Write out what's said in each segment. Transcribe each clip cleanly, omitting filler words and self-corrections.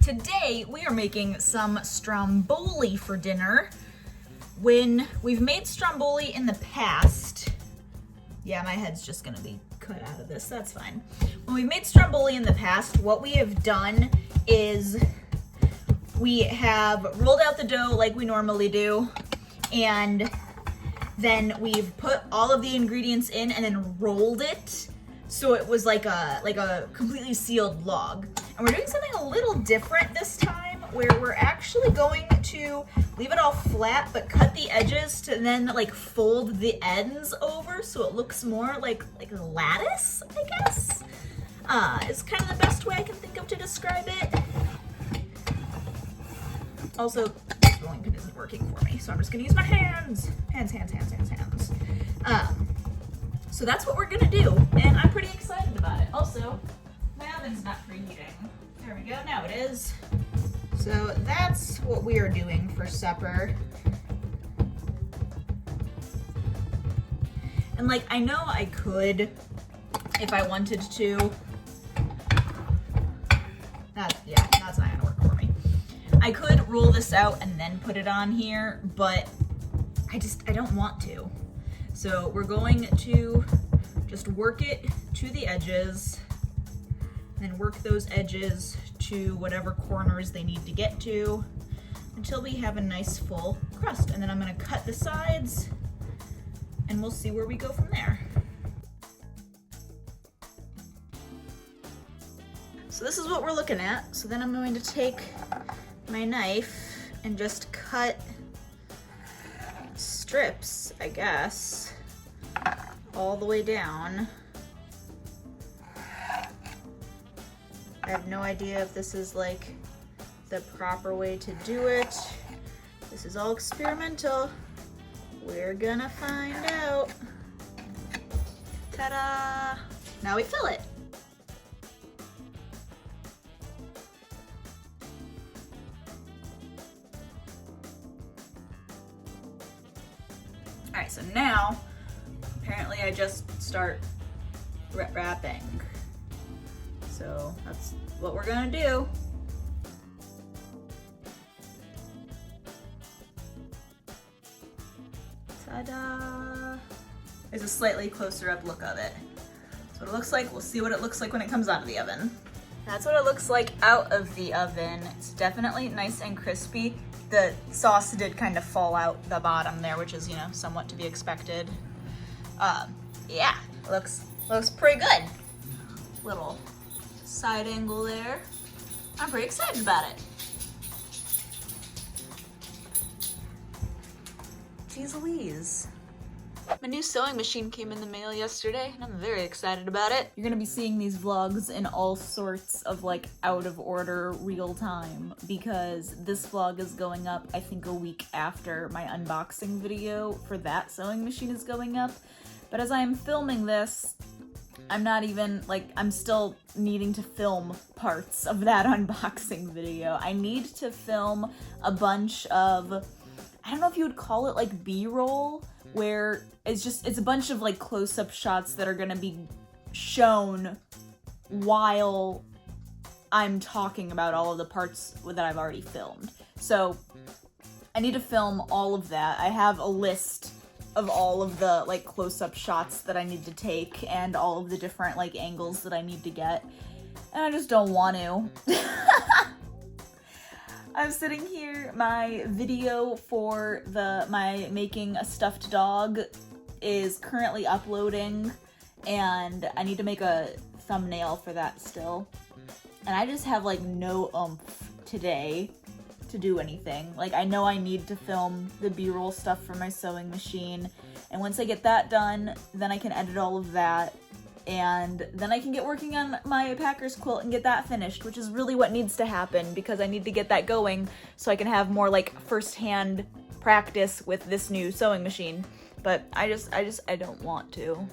Today we are making some Stromboli for dinner. When we've made Stromboli in the past, yeah, my head's just gonna be cut out of this, that's fine. When we've made Stromboli in the past, what we have done is we have rolled out the dough like we normally do, and then we've put all of the ingredients in and then rolled it so it was like a completely sealed log. And we're doing something a little different this time, where we're actually going to leave it all flat but cut the edges to then like fold the ends over so it looks more like a lattice, I guess. It's kind of the best way I can think of to describe it. Also, this rolling pin isn't working for me, so I'm just gonna use my hands. Hands. So that's what we're gonna do, and I'm pretty excited about it. Also, my oven's not preheating. There we go, now it is. So that's what we are doing for supper. And like, I know I could, if I wanted to. That's not gonna work for me. I could roll this out and then put it on here, but I don't want to. So we're going to just work it to the edges, and then work those edges to whatever corners they need to get to until we have a nice full crust. And then I'm gonna cut the sides and we'll see where we go from there. So this is what we're looking at. So then I'm going to take my knife and just cut strips, I guess, all the way down. I have no idea if this is like the proper way to do it. This is all experimental. We're gonna find out. Ta-da! Now we fill it. All right, so now, apparently I just start wrapping. So that's what we're gonna do. Ta-da! There's a slightly closer up look of it. That's what it looks like. We'll see what it looks like when it comes out of the oven. That's what it looks like out of the oven. It's definitely nice and crispy. The sauce did kind of fall out the bottom there, which is, you know, somewhat to be expected. Yeah, looks pretty good. Little side angle there. I'm pretty excited about it. Jeez Louise. My new sewing machine came in the mail yesterday, and I'm very excited about it. You're gonna be seeing these vlogs in all sorts of like out of order real time, because this vlog is going up, I think, a week after my unboxing video for that sewing machine is going up. But as I am filming this, I'm still needing to film parts of that unboxing video. I need to film a bunch of, I don't know if you would call it like B-roll, where it's a bunch of like close-up shots that are gonna be shown while I'm talking about all of the parts that I've already filmed. So I need to film all of that. I have a list of all of the like close-up shots that I need to take and all of the different like angles that I need to get, and I just don't want to. I'm sitting here, my video for my making a stuffed dog is currently uploading, and I need to make a thumbnail for that still. And I just have like no oomph today to do anything. Like, I know I need to film the B-roll stuff for my sewing machine, and once I get that done, then I can edit all of that, and then I can get working on my Packers quilt and get that finished, which is really what needs to happen, because I need to get that going so I can have more like first-hand practice with this new sewing machine. But I don't want to.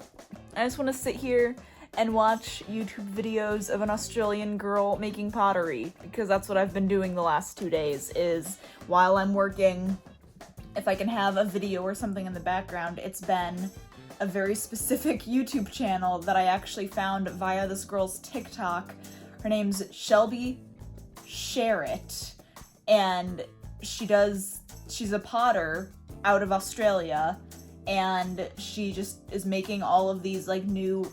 I just want to sit here and watch YouTube videos of an Australian girl making pottery, because that's what I've been doing the last 2 days, is while I'm working, if I can have a video or something in the background. It's been a very specific YouTube channel that I actually found via this girl's TikTok. Her name's Shelby share it. And she's a potter out of Australia, and she just is making all of these like new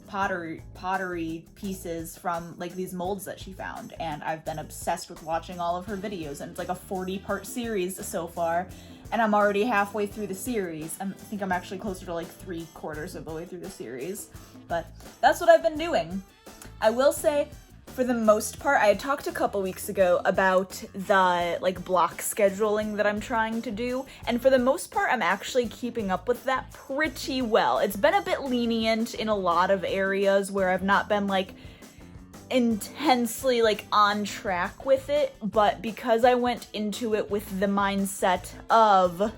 pottery pieces from like these molds that she found, and I've been obsessed with watching all of her videos, and it's like a 40-part series so far, and I'm already halfway through the series. I think I'm actually closer to like 3/4 of the way through the series, but that's what I've been doing. I will say, for the most part, I had talked a couple weeks ago about the like block scheduling that I'm trying to do, and for the most part, I'm actually keeping up with that pretty well. It's been a bit lenient in a lot of areas where I've not been like intensely like on track with it, but because I went into it with the mindset of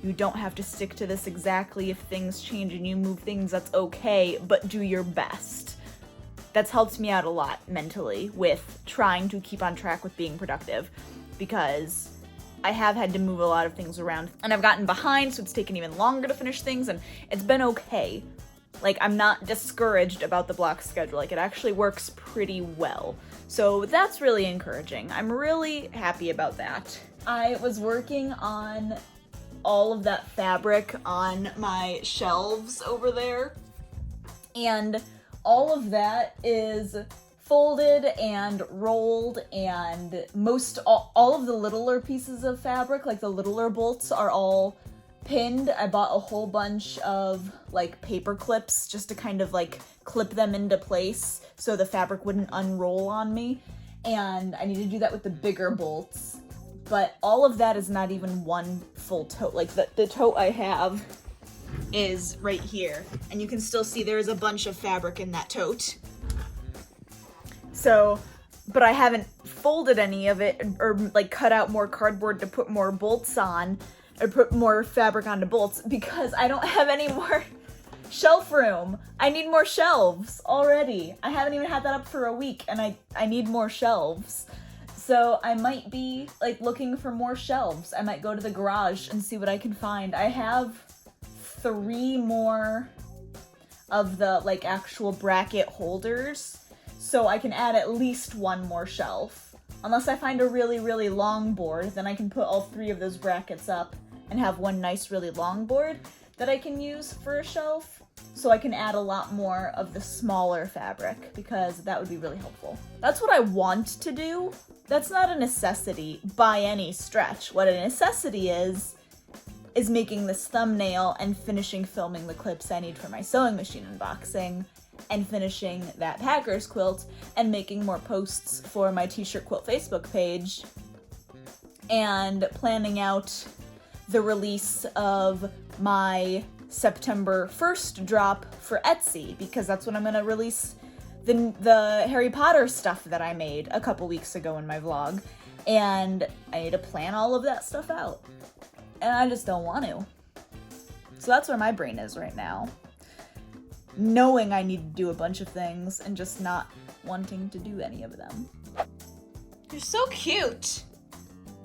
you don't have to stick to this exactly, if things change and you move things, that's okay, but do your best. That's helped me out a lot mentally with trying to keep on track with being productive, because I have had to move a lot of things around and I've gotten behind, so it's taken even longer to finish things, and it's been okay. Like, I'm not discouraged about the block schedule. Like, it actually works pretty well. So that's really encouraging. I'm really happy about that. I was working on all of that fabric on my shelves over there, and all of that is folded and rolled, and all of the littler pieces of fabric, like the littler bolts, are all pinned. I bought a whole bunch of like paper clips just to kind of like clip them into place so the fabric wouldn't unroll on me, and I need to do that with the bigger bolts. But all of that is not even one full tote. Like the tote I have is right here, and you can still see there's a bunch of fabric in that tote. So, but I haven't folded any of it or like cut out more cardboard to put more bolts on, or put more fabric onto bolts, because I don't have any more shelf room. I need more shelves already. I haven't even had that up for a week, and I need more shelves. So I might be like looking for more shelves. I might go to the garage and see what I can find. I have 3 more of the like actual bracket holders, so I can add at least 1 more shelf. Unless I find a really, really long board, then I can put all 3 of those brackets up and have one nice, really long board that I can use for a shelf. So I can add a lot more of the smaller fabric, because that would be really helpful. That's what I want to do. That's not a necessity by any stretch. What a necessity is making this thumbnail and finishing filming the clips I need for my sewing machine unboxing, and finishing that Packers quilt, and making more posts for my t-shirt quilt Facebook page, and planning out the release of my September 1st drop for Etsy, because that's when I'm gonna release the Harry Potter stuff that I made a couple weeks ago in my vlog, and I need to plan all of that stuff out, and I just don't want to. So that's where my brain is right now. Knowing I need to do a bunch of things and just not wanting to do any of them. You're so cute.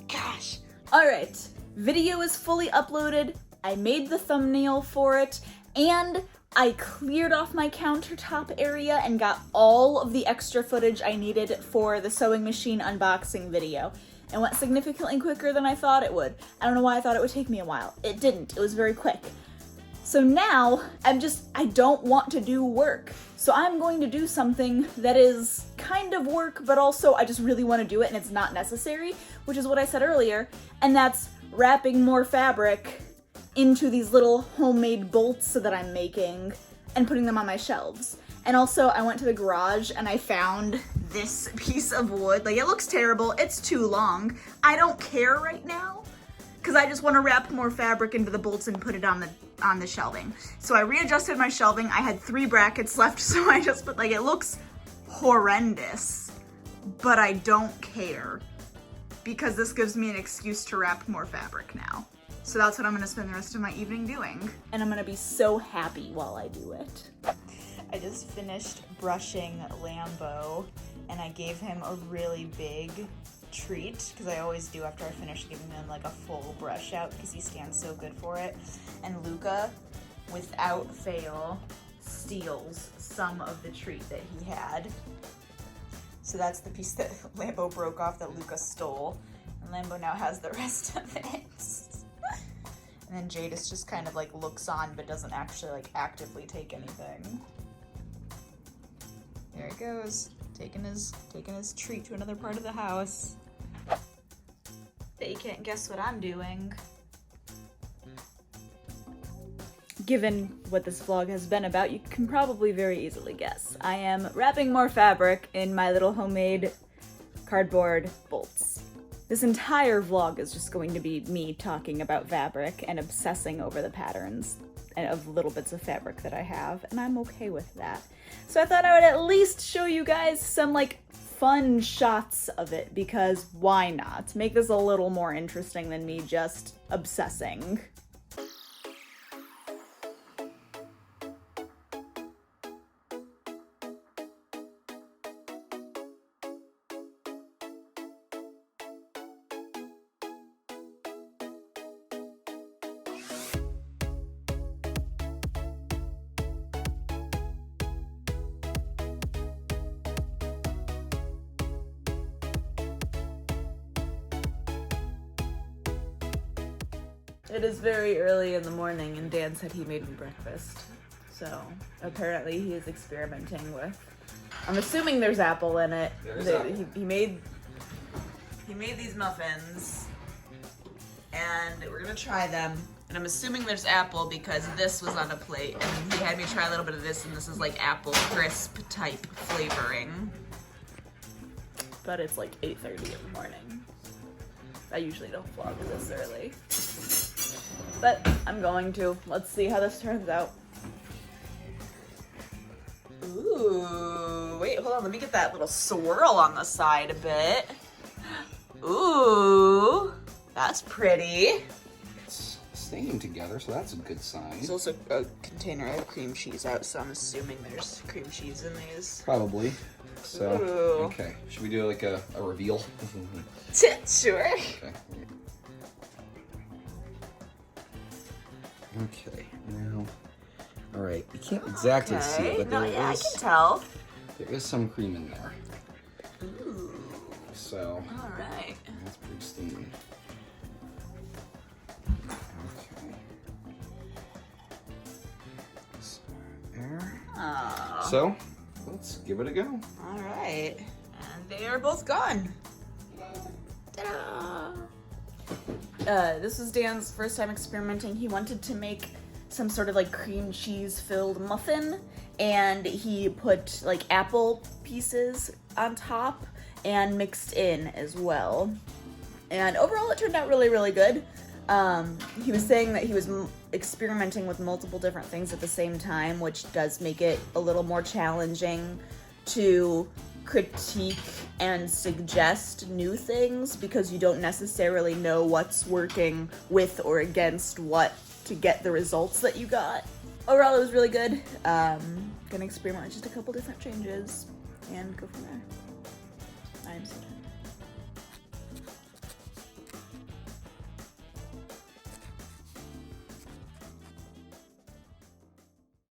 Gosh. Alright, video is fully uploaded. I made the thumbnail for it, and I cleared off my countertop area and got all of the extra footage I needed for the sewing machine unboxing video. It went significantly quicker than I thought it would. I don't know why I thought it would take me a while. It didn't. It was very quick. So now, I don't want to do work. So I'm going to do something that is kind of work, but also I just really want to do it and it's not necessary, which is what I said earlier, and that's wrapping more fabric into these little homemade bolts that I'm making and putting them on my shelves. And also, I went to the garage and I found this piece of wood. Like, it looks terrible. It's too long. I don't care right now, because I just want to wrap more fabric into the bolts and put it on the shelving. So I readjusted my shelving. I had 3 brackets left, so I just put, like, it looks horrendous, but I don't care, because this gives me an excuse to wrap more fabric now. So that's what I'm gonna spend the rest of my evening doing. And I'm gonna be so happy while I do it. I just finished brushing Lambeau, and I gave him a really big treat, because I always do after I finish giving him like a full brush out, because he stands so good for it. And Luca, without fail, steals some of the treat that he had. So that's the piece that Lambeau broke off that Luca stole. And Lambeau now has the rest of it. And then Jadis just kind of like looks on but doesn't actually like actively take anything. There he goes, taking his treat to another part of the house. Bet you can't guess what I'm doing. Given what this vlog has been about, you can probably very easily guess. I am wrapping more fabric in my little homemade cardboard bolts. This entire vlog is just going to be me talking about fabric and obsessing over the patterns and of little bits of fabric that I have, and I'm okay with that. So I thought I would at least show you guys some like fun shots of it, because why not? Make this a little more interesting than me just obsessing. It is very early in the morning and Dan said he made me breakfast. So apparently he is experimenting with, I'm assuming there's apple in it. He made these muffins and we're gonna try them. And I'm assuming there's apple because this was on a plate and he had me try a little bit of this, and this is like apple crisp type flavoring. But it's like 8:30 in the morning. I usually don't vlog this early. But I'm going to. Let's see how this turns out. Ooh, wait, hold on. Let me get that little swirl on the side a bit. Ooh, that's pretty. It's staying together, so that's a good sign. There's also a container of cream cheese out, so I'm assuming there's cream cheese in these. Probably. So, Ooh. Okay. Should we do like a reveal? Sure. Okay. Okay, now, all right, you can't exactly see it, but I can tell. there is some cream in there. Ooh. So, All right. that's pretty steamy. Okay. So, there. Oh. So, let's give it a go. All right. And they are both gone. Ta-da! This was Dan's first time experimenting. He wanted to make some sort of like cream cheese filled muffin, and he put like apple pieces on top and mixed in as well. And overall it turned out really, really good. He was saying that he was experimenting with multiple different things at the same time, which does make it a little more challenging to critique and suggest new things because you don't necessarily know what's working with or against what to get the results that you got. Overall, it was really good. Gonna experiment with just a couple different changes and go from there. I am so done.